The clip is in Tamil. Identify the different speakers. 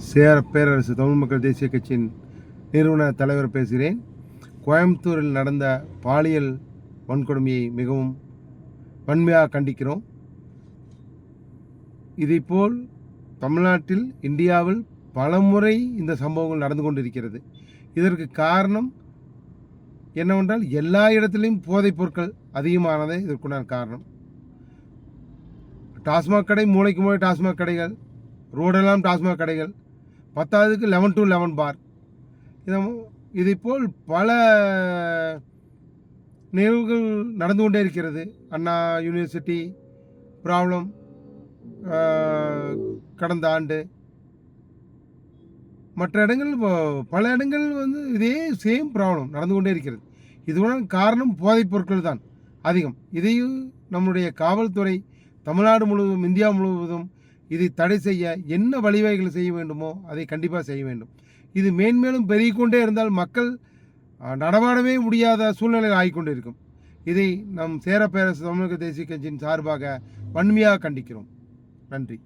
Speaker 1: சேர பேரரசு தமிழ் மக்கள் தேசிய கட்சியின் நிறுவன தலைவர் பேசுகிறேன். கோயம்புத்தூரில் நடந்த பாலியல் வன்கொடுமையை மிகவும் வன்மையாக கண்டிக்கிறோம். இதைப்போல் தமிழ்நாட்டில், இந்தியாவில் பலமுறை இந்த சம்பவங்கள் நடந்து கொண்டிருக்கிறது. இதற்கு காரணம் என்னவென்றால், எல்லா இடத்திலையும் போதைப் பொருட்கள் அதிகமானதே இதற்குண்டான காரணம். டாஸ்மாக் கடை, மூளைக்கு மூளை டாஸ்மாக் கடைகள், ரோடெல்லாம் டாஸ்மாக் கடைகள், 10க்கு 11 to 11 பார். இதைப்போல் பல நிகழ்வுகள் நடந்து கொண்டே இருக்கிறது. அண்ணா யூனிவர்சிட்டி ப்ராப்ளம் கடந்த ஆண்டு, மற்ற இடங்கள், பல இடங்கள் இதே சேம் ப்ராப்ளம் நடந்து கொண்டே இருக்கிறது. இதுவுடன் காரணம் போதைப் பொருட்கள் தான் அதிகம். இதையும் நம்முடைய காவல்துறை தமிழ்நாடு முழுவதும், இந்தியா முழுவதும் இதை தடை செய்ய என்ன வழிவகைகள் செய்ய வேண்டுமோ அதை கண்டிப்பாக செய்ய வேண்டும். இது மேன்மேலும் பெருகிக்கொண்டே இருந்தால் மக்கள் நடமாடவே முடியாத சூழ்நிலை ஆகிக்கொண்டே இருக்கும். இதை நம் சேர பேரரசு தமிழக தேசிய கட்சியின் சார்பாக வன்மையாக கண்டிக்கிறோம். நன்றி.